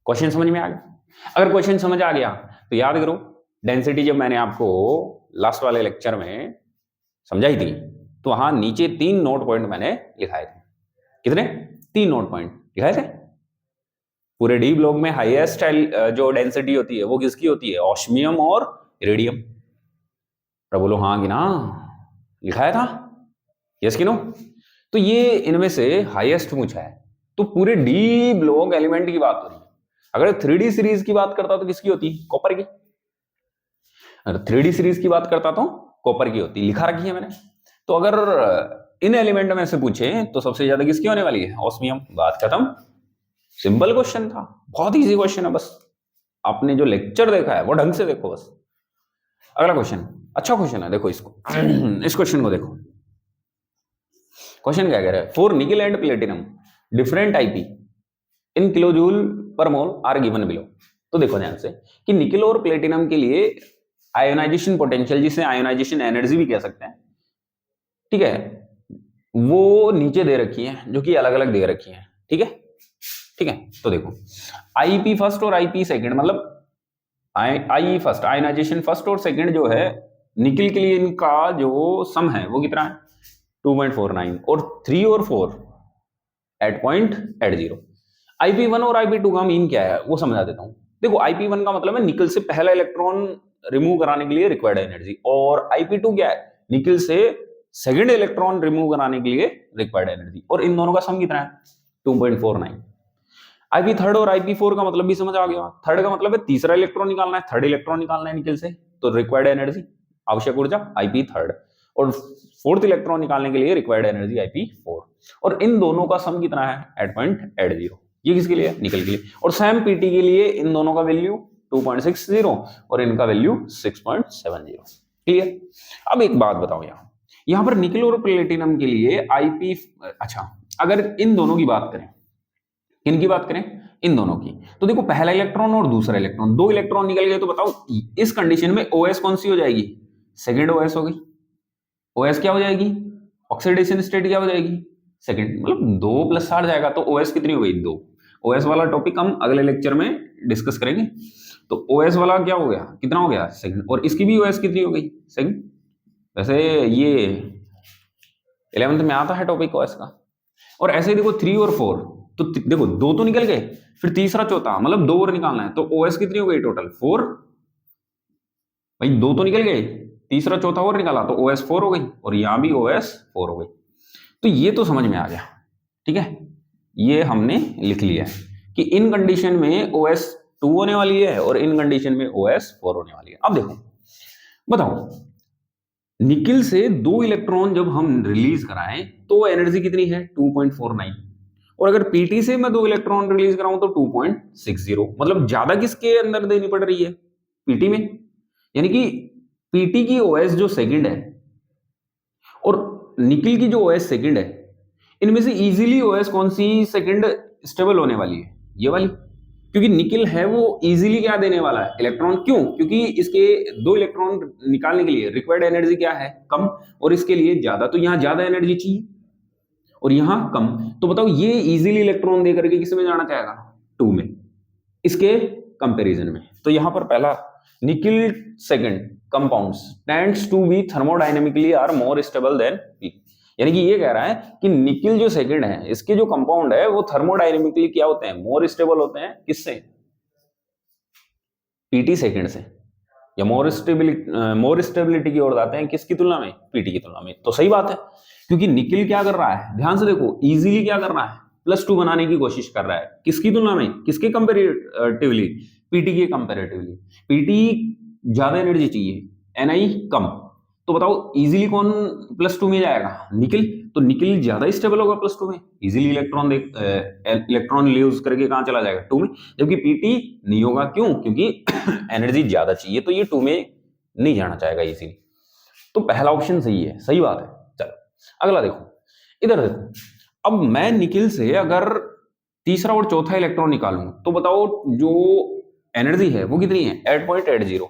क्वेश्चन समझ में आ गया। अगर क्वेश्चन समझ आ गया तो याद करो, डेंसिटी जब मैंने आपको लास्ट वाले लेक्चर में समझाई थी, तो वहां नीचे 3 नोट पॉइंट मैंने लिखाए थे। कितने, 3 नोट पॉइंट लिखाए थे। पूरे डी ब्लॉक में हाईएस्ट जो डेंसिटी होती है वो किसकी होती है, ऑस्मियम और इरिडियम। बोलो हाँ कि ना, लिखाया था, यस कि नो। तो ये इनमें से हाईएस्ट पूछा है, तो पूरे डी ब्लॉक एलिमेंट की बात हो रही है। अगर 3D सीरीज की बात करता तो किसकी होती, कॉपर की। अगर 3D सीरीज की बात करता तो कॉपर की होती, लिखा रखी है मैंने। तो अगर इन एलिमेंट में से पूछे तो सबसे ज्यादा किसकी होने वाली है, ऑस्मियम, बात खत्म। सिंपल क्वेश्चन था, बहुत इजी क्वेश्चन है, बस आपने जो लेक्चर देखा है वो ढंग से देखो बस। अगला क्वेश्चन, अच्छा क्वेश्चन है, देखो इसको इस क्वेश्चन को देखो। क्वेश्चन क्या कह रहा है, फॉर निकल and platinum different IP in kilojoule पर मोल आर गिवन बिलो। तो देखो ध्यान से कि निकल और प्लेटिनम के लिए आयोनाइजेशन पोटेंशियल, जिसे आयोनाइजेशन एनर्जी भी कह सकते हैं, ठीक है, वो नीचे दे रखी है, जो कि अलग अलग दे रखी है, ठीक है, ठीक है। तो देखो आईपी फर्स्ट और आईपी सेकंड, मतलब आई फर्स्ट, आयोनाइजेशन फर्स्ट और सेकंड जो है निकल के लिए, इनका जो सम है वो कितना है, 2.49, और 3 और 4 8.80। IP1 और IP2 का मीन क्या है वो समझा देता हूं। देखो IP1 का मतलब है निकल से पहला इलेक्ट्रॉन रिमूव कराने के लिए रिक्वायर्ड एनर्जी, और IP2 क्या है, निकल से सेकंड इलेक्ट्रॉन रिमूव कराने के लिए रिक्वायर्ड एनर्जी, और इन दोनों का सम कितना है, 2.49। IP थर्ड और IP4 का मतलब भी समझ आ गया। थर्ड का मतलब है तीसरा इलेक्ट्रॉन निकालना है, थर्ड इलेक्ट्रॉन निकालना है निकल से, तो रिक्वायर्ड एनर्जी, आवश्यक ऊर्जा IP थर्ड, और फोर्थ इलेक्ट्रॉन निकालने के लिए रिक्वायर्ड एनर्जी IP4। और इन दोनों का सम कितना है 8.80। ये किसके लिए निकल के लिए। और सेम पीटी के लिए इन दोनों का वैल्यू 2.60 और इनका वैल्यू 6.70। क्लियर। अब एक बात बताओ, यहां पर निकल और प्लेटिनम के लिए आईपी, अच्छा अगर इन दोनों की बात करें, किनकी बात करें, इन दोनों की, तो देखो पहला इलेक्ट्रॉन और दूसरा इलेक्ट्रॉन, दो इलेक्ट्रॉन निकल गए, तो बताओ इस कंडीशन में ओएस कौन सी हो जाएगी, सेकंड ओएस हो गई। ओएस क्या हो जाएगी, ऑक्सीडेशन स्टेट क्या हो जाएगी, सेकंड, मतलब 2 + 60 जाएगा, तो ओएस कितनी हो गई 2। ओएस वाला टॉपिक हम अगले लेक्चर में डिस्कस करेंगे। तो ओएस वाला क्या हो गया, कितना हो गया सेकंड, और इसकी भी ओएस कितनी हो गई सेकंड। वैसे ये 11th में आता है टॉपिक ओएस का। और ऐसे ही देखो 3 और 4, तो देखो 2 तो निकल गए, फिर तीसरा चौथा, मतलब 2 और निकालना है, तो ओएस कितनी हो गई टोटल 4। भाई 2 तो निकल गए, तीसरा चौथा और निकाला, तो ओएस 4 हो गई, और यहां भी ओएस 4 हो गई। तो ये तो समझ में आ गया, ठीक है, ये हमने लिख लिया है कि इन कंडीशन में OS 2 होने वाली है और इन कंडीशन में OS 4 होने वाली है। अब देखो बताओ, निकिल से 2 इलेक्ट्रॉन जब हम रिलीज कराएं तो एनर्जी कितनी है 2.49, और अगर पीटी से मैं 2 इलेक्ट्रॉन रिलीज कराऊं तो 2.60, मतलब ज्यादा किसके अंदर देनी पड़ रही है, पीटी में। यानी कि पीटी की OS जो सेकंड है और निकिल की जो OS सेकंड है, इनमें से इजीली OS कौन सी सेकंड स्टेबल होने वाली है, ये वाली, क्योंकि निकिल है वो इजीली क्या देने वाला है, इलेक्ट्रॉन। क्यों, क्योंकि इसके 2 इलेक्ट्रॉन निकालने के लिए रिक्वायर्ड एनर्जी क्या है, कम, और इसके लिए ज्यादा, तो यहां ज्यादा एनर्जी चाहिए और यहां कम। तो बताओ ये इजीली इलेक्ट्रॉन दे करके किस में जाना चाहेगा, 2 में, इसके कंपैरिजन में। तो यहां पर पहला nickel second compounds tends to be thermodynamically are more stable than P. यानी कि ये कह रहा है कि निकिल जो सेकंड है, इसके जो कंपाउंड है वो थर्मोडायनेमिकली क्या होते हैं, मोर स्टेबल होते हैं, किससे, पीटी सेकंड से, या मोर स्टेबिलिटी की ओर जाते हैं, किसकी तुलना में, पीटी की तुलना में। तो सही बात है, क्योंकि निकिल क्या कर रहा है, ध्यान से देखो, इजीली क्या कर रहा है, +2 बनाने की कोशिश कर रहा है, किसकी तुलना में, किसके कंपेरेटिवली, पीटी के कंपेरेटिवली। पीटी ज्यादा एनर्जी चाहिए, एनआई कम, तो बताओ इजीली कौन +2 में जाएगा, निकिल। तो निकिल ज्यादा स्टेबल होगा +2 में, इजीली इलेक्ट्रॉन यूज करके कहां चला जाएगा 2 में, जबकि पीटी नहीं होगा। क्यों, क्योंकि एनर्जी ज्यादा चाहिए, तो ये 2 में नहीं जाना चाहेगा इजीली। तो पहला ऑप्शन सही है, सही बात है। चलो अगला देखो, इधर देखो, अब मैं निकिल से अगर तीसरा और चौथा इलेक्ट्रॉन निकालूं तो बताओ जो एनर्जी है वो कितनी है 8.80,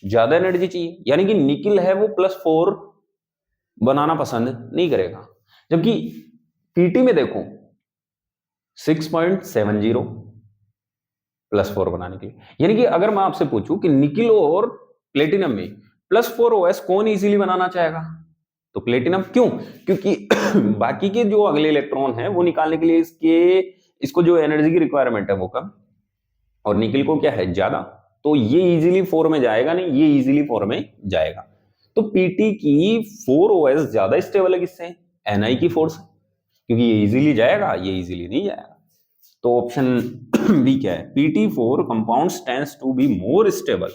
ज्यादा एनर्जी चाहिए, यानी कि निकिल है वो +4 बनाना पसंद नहीं करेगा, जबकि पीटी में देखो 6.70 +4 बनाने के लिए। यानी कि अगर मैं आपसे पूछूं कि निकिल और प्लेटिनम में +4 OS कौन इजीली बनाना चाहेगा, तो प्लेटिनम। क्यों, क्योंकि बाकी के जो अगले इलेक्ट्रॉन है वो निकालने के लिए इसको जो एनर्जी की रिक्वायरमेंट है वो कम, और निकिल को क्या है ज्यादा, तो ये इजीली 4 में जाएगा नहीं, ये इजीली 4 में जाएगा। तो पीटी की 4 OS ज्यादा स्टेबल है किससे, एनआई की 4 से, क्योंकि ये इजीली जाएगा, ये इजीली नहीं जाएगा। तो ऑप्शन बी क्या है, PT4 compounds tends to be more stable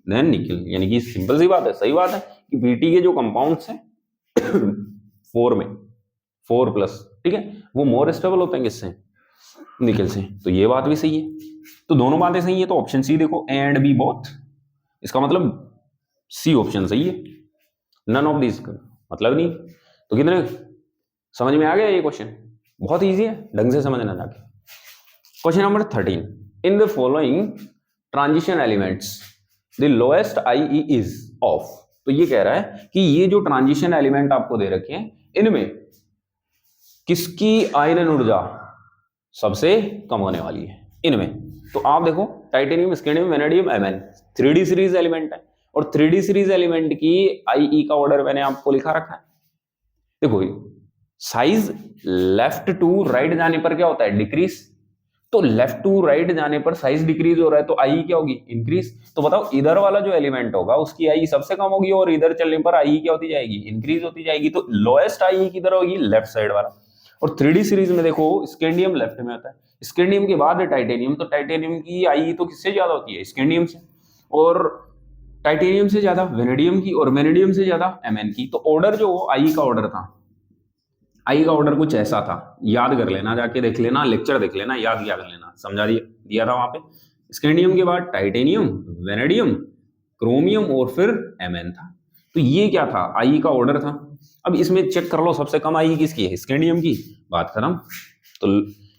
than nickel. यानी कि सिंपल सी बात है, सही बात है कि पीटी के जो कंपाउंड्स हैं 4 में 4+, ठीक है, वो मोर स्टेबल होते हैं किससे, निकिल से। तो ये बात भी सही है, तो दोनों बातें सही है। तो ऑप्शन सी देखो, ए एंड बी बोथ, इसका मतलब सी ऑप्शन सही है, नन ऑफ दिस मतलब नहीं। तो कितने समझ में आ गया ये क्वेश्चन, बहुत इजी है, ढंग से समझना जाके। Question number 13, in the following transition elements the lowest IE is of. तो ये कह रहा है कि ये जो ट्रांजिशन एलिमेंट आपको दे रखे हैं, इनमें किसकी आयनन ऊर्जा सबसे कम होने वाली है इनमें। तो आप देखो, titanium, scandium, vanadium, Mn 3D series element है, और 3D सीरीज एलिमेंट की IE का ऑर्डर मैंने आपको लिखा रखा है। देखो साइज लेफ्ट टू राइट जाने पर क्या होता है, डिक्रीज। तो लेफ्ट टू राइट जाने पर साइज डिक्रीज हो रहा है, तो IE क्या होगी, इंक्रीज। तो बताओ इधर वाला जो एलिमेंट होगा उसकी IE सबसे कम होगी, और इधर चलने पर IE क्या होती जाएगी, इंक्रीज होती जाएगी। तो लोएस्ट IE किधर होगी, लेफ्ट साइड वाला। और 3D सीरीज में देखो स्कैंडियम लेफ्ट में आता है, स्कैंडियम के बाद है टाइटेनियम, तो टाइटेनियम की IE तो किससे ज्यादा होती है, स्कैंडियम से, और टाइटेनियम से ज्यादा वेनेडियम की, और वेनेडियम से ज्यादा Mn की। तो ऑर्डर जो IE का ऑर्डर था, आई का ऑर्डर कुछ ऐसा था, याद कर लेना, जाके देख लेना, लेक्चर देख लेना, याद क्या कर लेना, समझा दिया था वहां पे। स्कैंडियम के बाद टाइटेनियम, वेनेडियम, क्रोमियम और फिर एमएन था। तो ये क्या था, आई का ऑर्डर था। अब इसमें चेक कर लो सबसे कम आई किसकी है, स्कैंडियम की, बात खत्म। तो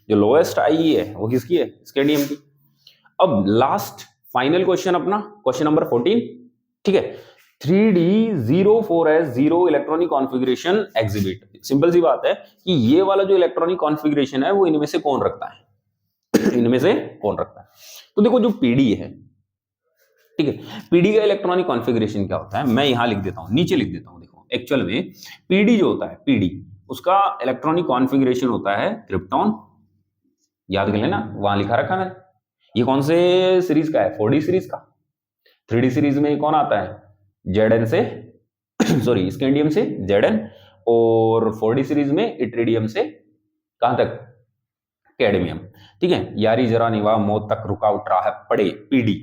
जो लोएस्ट आई है वो किसकी है, स्कैंडियम की। अब लास्ट फाइनल क्वेश्चन अपना, क्वेश्चन नंबर 14, ठीक है। 3D04S 0 electronic configuration exhibit. Simple सी बात है कि ये वाला जो इलेक्ट्रॉनिक कॉन्फ़िगरेशन है वो इनमें से कौन रखता है इनमें से कौन रखता है। तो देखो जो पीडी है, ठीक है, पीडी का इलेक्ट्रॉनिक कॉन्फ़िगरेशन क्या होता है, मैं यहां लिख देता हूं, नीचे लिख देता हूं। देखो एक्चुअल में पीडी जो होता है, पीडी उसका इलेक्ट्रॉनिक कॉन्फ़िगरेशन होता है क्रिप्टॉन, याद कर लेना, वहां लिखा रखा मैंने। ये कौन से सीरीज का है, 4D सीरीज का। 3D सीरीज में कौन आता है, Zn से सॉरी स्कैंडियम से Zn, और 4D सीरीज में इट्रिडियम से कहां तक, कैडमियम। ठीक है, यारी जरा निभा मौत तक रुका उठा है पड़े, पीडी।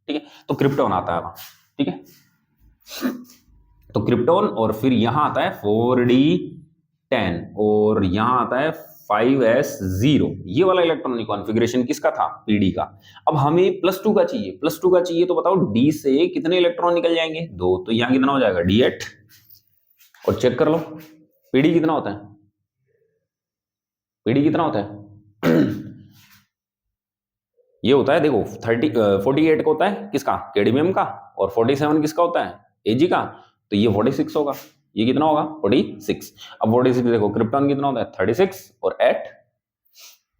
ठीक है, तो क्रिप्टॉन आता है वहां। ठीक है, तो क्रिप्टॉन, और फिर यहां आता है 4D10, और यहां आता है 5S0। ये वाला इलेक्ट्रॉनिक कॉन्फ़िगरेशन किसका था, पीडी का। अब हमें +2 का चाहिए, +2 का चाहिए, तो बताओ डी से कितने इलेक्ट्रॉन निकल जाएंगे, 2। तो यहां कितना हो जाएगा, D8। और चेक कर लो पीडी कितना होता है, पीडी कितना होता है ये होता है, देखो 48 का होता है किसका, कैडमियम का, और 47 किसका होता है, एजी का। तो ये 46 होगा, ये कितना होगा, 46। अब 46 देखो क्रिप्टॉन कितना होता है, 36, और 8,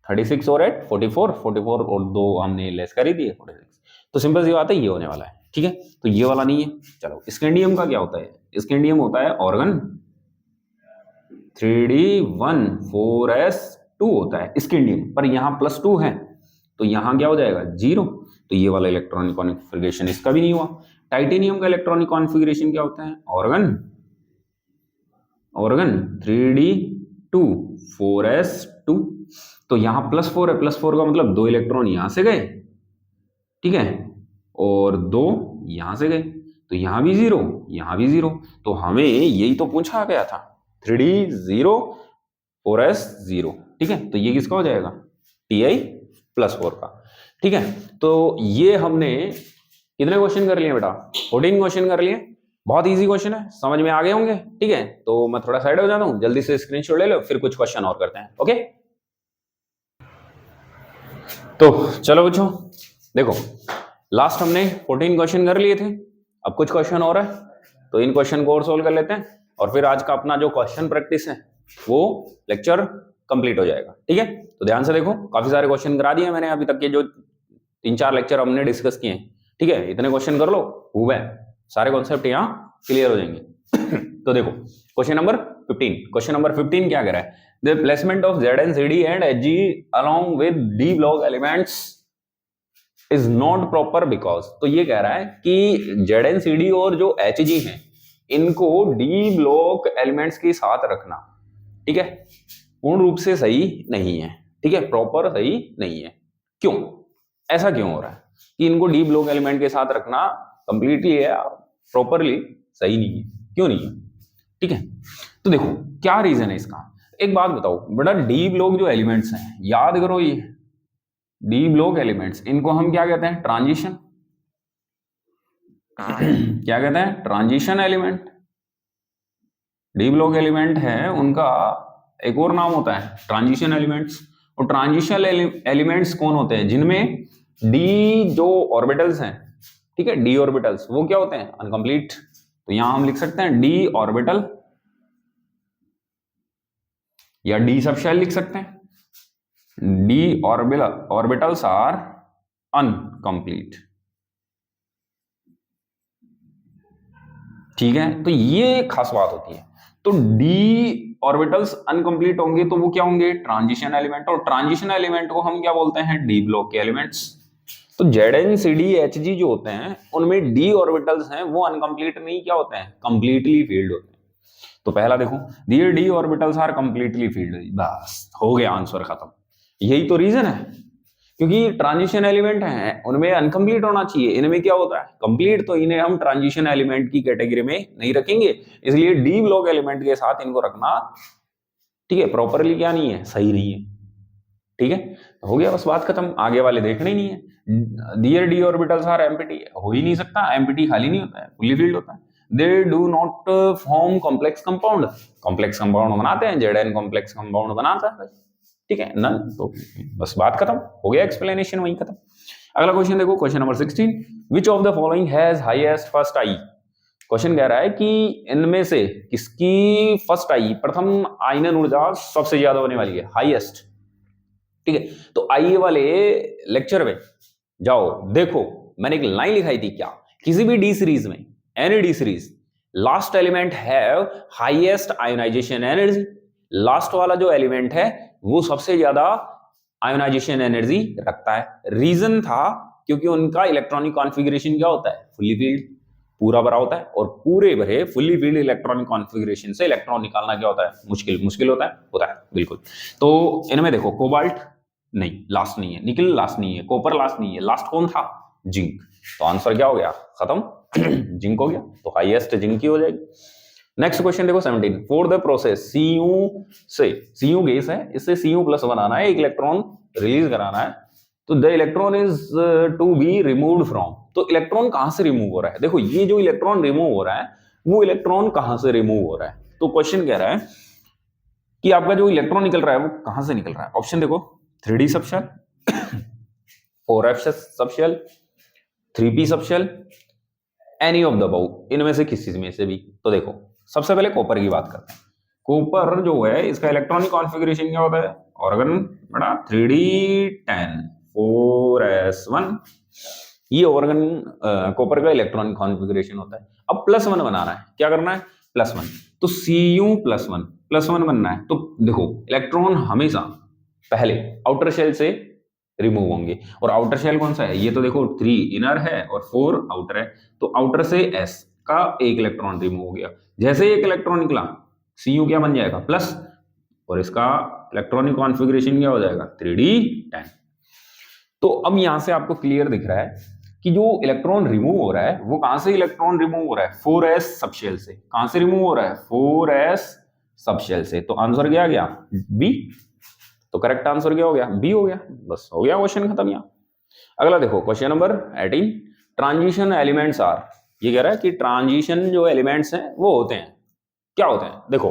36 और 8 44, 44 और 2 हमने लेस कर ही दिए 46। तो सिंपल सी बात है, ये होने वाला है। ठीक है, तो ये वाला नहीं है। चलो स्कैंडियम का क्या होता है, स्कैंडियम होता है ऑर्गन 3D14S2 होता है स्कैंडियम, पर यहाँ +2 है, तो यहां क्या हो जाएगा, 0। तो ये वाला इलेक्ट्रॉनिक कॉन्फ़िगरेशन इसका भी नहीं हुआ। टाइटेनियम का इलेक्ट्रॉनिक कॉन्फ़िगरेशन क्या होता है, ऑर्गन 3D24S2। तो यहां +4 है, +4 का मतलब 2 इलेक्ट्रॉन यहां से गए, ठीक है, और 2 यहां से गए, तो यहां भी 0, यहां भी 0। तो हमें यही तो पूछा गया था, 3D04S0। ठीक है, तो ये किसका हो जाएगा, Ti+4 का। ठीक है, तो ये हमने कितने क्वेश्चन कर लिए बेटा, 14 क्वेश्चन कर लिए। बहुत इजी क्वेश्चन है, समझ में आ गए होंगे। ठीक है, तो मैं थोड़ा साइड हो जाता हूं, जल्दी से स्क्रीनशॉट ले लो, फिर कुछ क्वेश्चन और करते हैं। ओके, तो चलो बच्चों देखो, लास्ट हमने 14 क्वेश्चन कर लिए थे, अब कुछ क्वेश्चन और है, तो इन क्वेश्चन को और सोल्व कर लेते हैं, और फिर आज का अपना जो क्वेश्चन प्रैक्टिस है वो लेक्चर कंप्लीट हो जाएगा। ठीक है, तो ध्यान से देखो, काफी सारे क्वेश्चन करा दिए मैंने अभी तक के, जो 3-4 लेक्चर हमने डिस्कस किए हैं। ठीक है, इतने क्वेश्चन कर लो, हुए सारे कॉन्सेप्ट यहाँ क्लियर हो जाएंगे। तो देखो क्वेश्चन नंबर 15, क्वेश्चन नंबर 15 क्या कह रहा है, the placement of Zn, Cd and Hg along with D block elements is not proper because। तो ये कह रहा है कि Zn, Cd और जो Hg हैं इनको D ब्लॉक एलिमेंट्स के साथ रखना, ठीक है, पूर्ण रूप से सही नहीं है। ठीक है, प्रॉपर सही नहीं है। क्यों, ऐसा क्यों हो रहा है कि इनको D ब्लॉक एलिमेंट के साथ रखना कंप्लीटली है, प्रॉपरली सही नहीं है, क्यों नहीं है। ठीक है, तो देखो क्या रीजन है इसका। एक बात बताओ बेटा, डी ब्लॉक जो एलिमेंट्स हैं, याद करो, ये डी ब्लॉक एलिमेंट्स, इनको हम क्या कहते हैं, ट्रांजिशन क्या कहते हैं, transition element. D block element है उनका एक और नाम होता है ट्रांजिशन एलिमेंट्स। और ट्रांजिशन एलिमेंट्स कौन होते हैं, जिनमें डी जो ऑर्बिटल्स हैं, ठीक है, डी ऑर्बिटल्स वो क्या होते हैं, अनकंप्लीट। तो यहां हम लिख सकते हैं डी ऑर्बिटल, या डी सबशेल लिख सकते हैं, डी ऑर्बिटल्स आर अनकंप्लीट। ठीक है, तो ये खास बात होती है। तो डी ऑर्बिटल्स अनकंप्लीट होंगे तो वो क्या होंगे, ट्रांजिशन एलिमेंट, और ट्रांजिशन एलिमेंट को हम क्या बोलते हैं, डी ब्लॉक के एलिमेंट्स। तो Zn, Cd, Hg जो होते हैं उनमें डी ऑर्बिटल्स हैं वो अनकंप्लीट नहीं क्या होते हैं, कंप्लीटली फील्ड होते हैं। तो पहला देखो, there D orbitals are completely filled, बस हो गया आंसर खत्म। यही तो रीजन है, क्योंकि ट्रांजिशन एलिमेंट हैं उनमें अनकंप्लीट होना चाहिए, इनमें क्या होता है, कंप्लीट। तो इन्हें हम ट्रांजिशन एलिमेंट की कैटेगरी में नहीं रखेंगे, इसलिए डी ब्लॉक एलिमेंट के साथ इनको रखना ठीक है, प्रॉपरली क्या नहीं है, सही नहीं है। ठीक है, हो गया, बस बात खत्म, आगे वाले देखने ही नहीं है। दियर डी ऑर्बिटल्स आर एम्प्टी, हो ही नहीं सकता, एम्प्टी खाली नहीं होता है, फुली फिल्ड होता है। They do not form complex compound, complex compound बनाते हैं, जेड कॉम्प्लेक्स कंपाउंड बनाता है, ठीक है ना। तो बस बात खत्म, हो गया एक्सप्लेनेशन वहीं खत्म। अगला क्वेश्चन देखो, question number 16, which of the following has highest first I. Question कह रहा है कि इनमें से किसकी फर्स्ट आई, प्रथम आयनन ऊर्जा सबसे ज्यादा होने वाली है, हाईएस्ट। ठीक है, तो आइए वाले लेक्चर में जाओ, देखो मैंने एक लाइन लिखाई थी, क्या किसी भी डी सीरीज में, any D series, last element have highest ionisation energy, last वाला जो एलिमेंट है वो सबसे ज्यादा आयोनाइजेशन एनर्जी रखता है। रीजन था क्योंकि उनका इलेक्ट्रॉनिक कॉन्फ़िगरेशन क्या होता है, फुली फील्ड, पूरा भरा होता है, और पूरे भरे फुली फील्ड इलेक्ट्रॉनिक कॉन्फ़िगरेशन से इलेक्ट्रॉन निकालना क्या होता है, मुश्किल होता है बिल्कुल। तो इनमें देखो, कोबाल्ट नहीं, लास्ट नहीं है, निकल लास्ट नहीं है, कॉपर लास्ट नहीं है, लास्ट कौन था, जिंक। तो आंसर क्या हो गया, खत्म जिंक हो गया, तो हाईएस्ट जिंक ही हो जाएगी। नेक्स्ट क्वेश्चन देखो 17, फॉर द प्रोसेस Cu से, Cu गैस है, इससे Cu प्लस बनाना है, एक इलेक्ट्रॉन रिलीज कराना है, तो the electron is to be removed from. तो इलेक्ट्रॉन कहां से रिमूव हो रहा है, देखो ये जो इलेक्ट्रॉन रिमूव हो रहा है वो इलेक्ट्रॉन कहां से रिमूव हो रहा है। तो क्वेश्चन कह रहा है कि आपका जो इलेक्ट्रॉन निकल रहा है वो कहां से निकल रहा है। ऑप्शन देखो, 3d subshell, 4f subshell, 3p subshell, any of the above, इनमें से किसी में से भी। तो देखो सबसे पहले कॉपर की बात करते हैं। कॉपर जो है इसका इलेक्ट्रॉनिक कॉन्फ़िगरेशन क्या होता है, ऑर्गन बड़ा 3d10 4s1, ये ऑर्गन कॉपर का इलेक्ट्रॉनिक कॉन्फ़िगरेशन होता है। अब +1 बनाना है, क्या करना है, +1, तो Cu+1 बनना है। तो देखो इलेक्ट्रॉन हमेशा पहले आउटर शेल से रिमूव होंगे, और आउटर शेल कौन सा है, ये तो देखो 3 इनर है और 4 आउटर है, तो आउटर से S का एक इलेक्ट्रॉन रिमूव हो गया। जैसे ही एक इलेक्ट्रॉन निकला, Cu क्या बन जाएगा, प्लस, और इसका इलेक्ट्रॉनिक कॉन्फ़िगरेशन क्या हो जाएगा, 3d10। तो अब यहां से आपको क्लियर दिख रहा है कि जो इलेक्ट्रॉन रिमूव हो रहा है वो कहां से इलेक्ट्रॉन रिमूव हो रहा है, 4s सबशेल से। कहां से रिमूव हो रहा है, 4s सबशेल से। तो आंसर क्या आ गया, बी। तो करेक्ट आंसर क्या हो गया, बी हो गया। बस हो गया, क्वेश्चन खत्म यहाँ। अगला देखो question number 18, transition elements are. ये कह रहा है कि ट्रांजिशन जो एलिमेंट्स हैं वो होते हैं, क्या होते हैं। देखो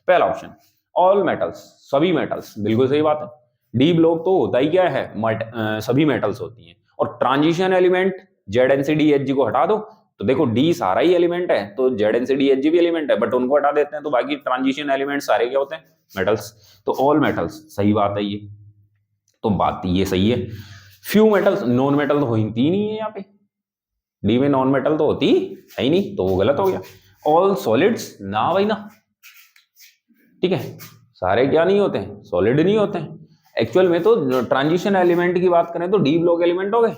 पहला ऑप्शन, ऑल मेटल्स, सभी मेटल्स, बिल्कुल सही बात है। डी ब्लॉक तो होता ही क्या है, सभी मेटल्स होती हैं। और ट्रांजिशन एलिमेंट ZnCdHg को हटा दो, तो देखो डी सारा ही एलिमेंट है, तो ZnCdHg भी एलिमेंट है, बट उनको हटा देते हैं तो बाकी ट्रांजिशन एलिमेंट सारे क्या होते हैं, मेटल्स। तो ऑल मेटल्स, सही बात है ये, तो बात ये सही है। फ्यू मेटल्स, नॉन मेटल तो होती ही नहीं है यहाँ पे, डी में नॉन मेटल तो होती है ही नहीं, तो वो गलत हो गया। ऑल सॉलिड्स, ना भाई ना, ठीक है, सारे क्या नहीं होते हैं, सॉलिड नहीं होते हैं। एक्चुअल में तो ट्रांजिशन एलिमेंट की बात करें तो डी ब्लॉक एलिमेंट हो गए,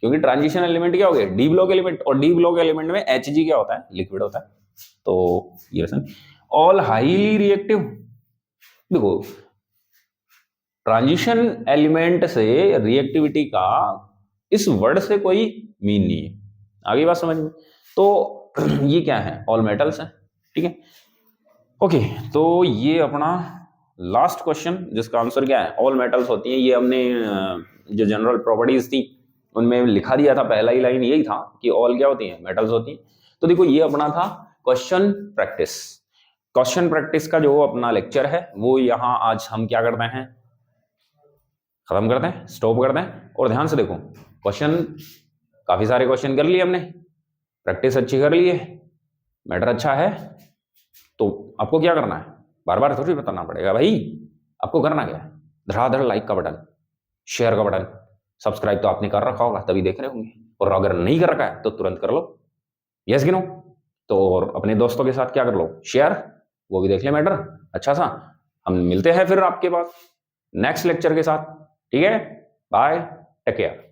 क्योंकि ट्रांजिशन एलिमेंट क्या हो गए, डी ब्लॉक एलिमेंट, और डी ब्लॉक एलिमेंट में Hg क्या होता है, लिक्विड होता है। तो ये ऑल हाईली रिएक्टिव, देखो ट्रांजिशन एलिमेंट से रिएक्टिविटी का इस वर्ड से कोई मीन नहीं है, आगे बात समझ में। तो ये क्या है, ऑल मेटल्स है, ठीक है। ओके, तो ये अपना लास्ट क्वेश्चन जिसका आंसर क्या है, ऑल मेटल्स होती हैं। ये हमने जो जनरल प्रॉपर्टीज थी उनमें लिखा दिया था, पहला ही लाइन यही था कि ऑल क्या होती हैं, मेटल्स होती हैं। तो देखो ये अपना था क्वेश्चन प्रैक्टिस। क्वेश्चन प्रैक्टिस का जो अपना लेक्चर है वो यहाँ आज हम क्या करते हैं, खत्म करते हैं, स्टॉप करते हैं। और ध्यान से देखो, क्वेश्चन काफी सारे क्वेश्चन कर लिए हमने, प्रैक्टिस अच्छी कर ली है, मैटर अच्छा है। तो आपको क्या करना है, बार बार थोड़ी बताना पड़ेगा भाई, आपको करना क्या है, धड़ाधड़ लाइक का बटन, शेयर का बटन, सब्सक्राइब तो आपने कर रखा होगा तभी देख रहे होंगे, और अगर नहीं कर रखा है तो तुरंत कर लो, यस कि नो। तो और अपने दोस्तों के साथ क्या कर लो, शेयर, वो भी देख ले मैटर अच्छा सा। हम मिलते हैं फिर आपके पास नेक्स्ट लेक्चर के साथ, ठीक है, बाय, टेक केयर।